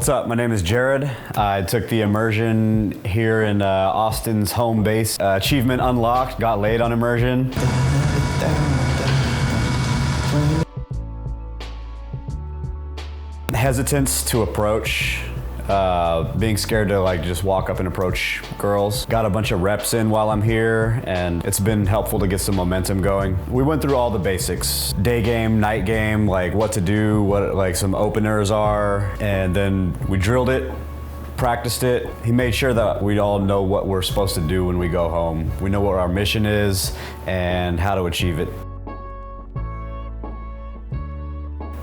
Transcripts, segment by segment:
What's up? My name is Jared. I took the Immersion here in Austen's home base. Achievement unlocked, got laid on Immersion. Hesitance to approach. Being scared to like just walk up and approach girls. Got a bunch of reps in while I'm here, and it's been helpful to get some momentum going. We went through all the basics. Day game, night game, like what to do, what like some openers are, and then we drilled it, practiced it. He made sure that we all know what we're supposed to do when we go home. We know what our mission is and how to achieve it.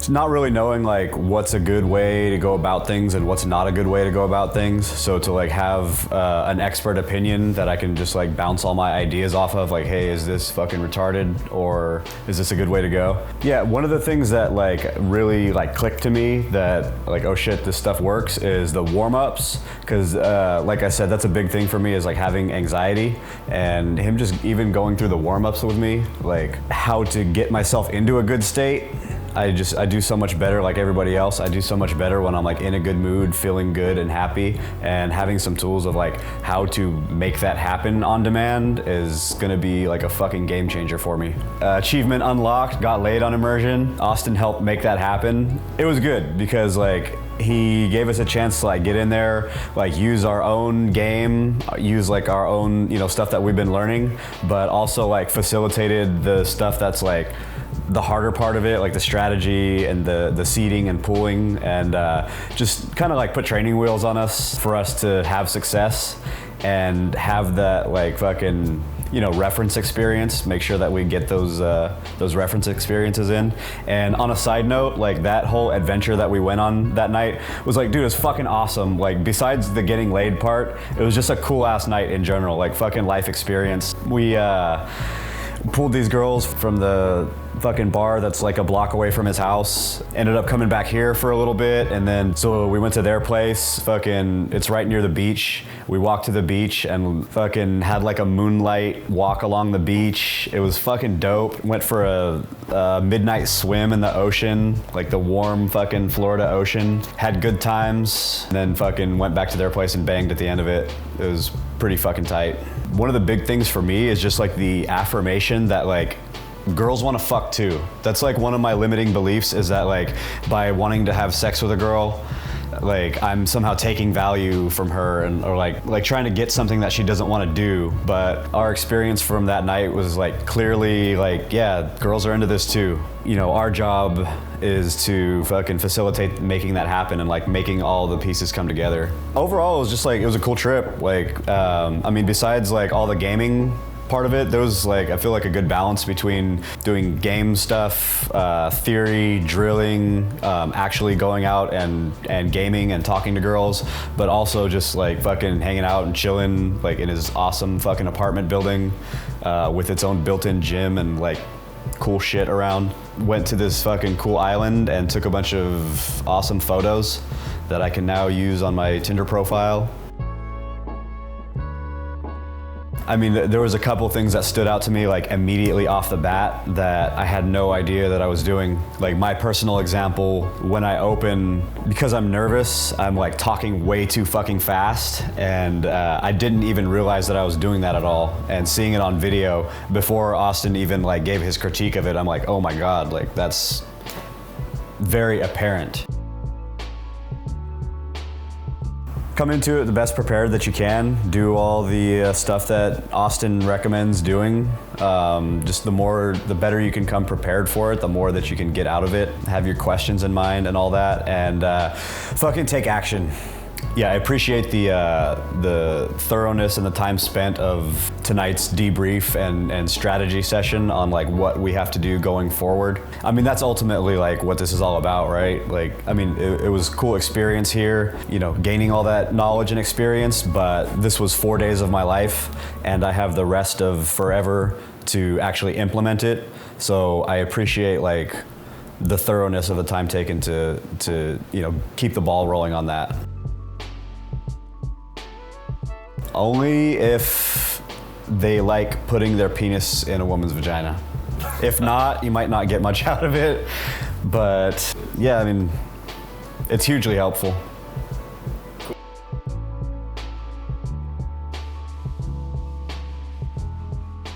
Not really knowing like what's a good way to go about things and what's not a good way to go about things. So to like have an expert opinion that I can just like bounce all my ideas off of, like, hey, is this fucking retarded or is this a good way to go? Yeah, one of the things that like really like clicked to me that like, oh shit, this stuff works is the warm-ups. Cause like I said, that's a big thing for me is like having anxiety, and him just even going through the warm-ups with me, like how to get myself into a good state. I do so much better like everybody else. I do so much better when I'm like in a good mood, feeling good and happy, and having some tools of like how to make that happen on demand is gonna be like a fucking game changer for me. Achievement unlocked, got laid on Immersion. Austen helped make that happen. It was good because like he gave us a chance to like get in there, like use our own game, use like our own, you know, stuff that we've been learning, but also like facilitated the stuff that's like the harder part of it, like the strategy and the seeding and pooling, and just kind of like put training wheels on us for us to have success and have that like fucking, you know, reference experience, make sure that we get those reference experiences in. And on a side note, like that whole adventure that we went on that night was like, dude, it was fucking awesome. Like besides the getting laid part, it was just a cool ass night in general, like fucking life experience. We pulled these girls from the fucking bar that's like a block away from his house, ended up coming back here for a little bit, and then so we went to their place. Fucking, it's right near the beach. We walked to the beach and fucking had like a moonlight walk along the beach. It was fucking dope. Went for a midnight swim in the ocean, like the warm fucking Florida ocean. Had good times, and then fucking went back to their place and banged at the end of it. It was pretty fucking tight. One of the big things for me is just like the affirmation that like girls want to fuck too. That's like one of my limiting beliefs, is that like by wanting to have sex with a girl, like I'm somehow taking value from her, and or like trying to get something that she doesn't want to do. But our experience from that night was like clearly like, yeah, girls are into this too. You know, our job is to fucking facilitate making that happen and like making all the pieces come together. Overall, it was just like, it was a cool trip. Like, I mean, besides like all the gaming part of it, there was like, I feel like a good balance between doing game stuff, theory, drilling, actually going out and gaming and talking to girls, but also just like fucking hanging out and chilling like in his awesome fucking apartment building with its own built-in gym and like cool shit around. Went to this fucking cool island and took a bunch of awesome photos that I can now use on my Tinder profile. I mean, there was a couple things that stood out to me like immediately off the bat that I had no idea that I was doing. Like my personal example, when I open, because I'm nervous, I'm like talking way too fucking fast, and I didn't even realize that I was doing that at all. And seeing it on video before Austen even like gave his critique of it, I'm like, oh my God, like that's very apparent. Come into it the best prepared that you can. Do all the stuff that Austen recommends doing. Just the better you can come prepared for it, the more that you can get out of it. Have your questions in mind and all that, and fucking take action. Yeah, I appreciate the thoroughness and the time spent of tonight's debrief and strategy session on like what we have to do going forward. I mean, that's ultimately like what this is all about, right? Like, I mean, it was a cool experience here, you know, gaining all that knowledge and experience, but this was 4 days of my life, and I have the rest of forever to actually implement it. So I appreciate like the thoroughness of the time taken to you know, keep the ball rolling on that. Only if they like putting their penis in a woman's vagina. If not, you might not get much out of it. But yeah, I mean, it's hugely helpful.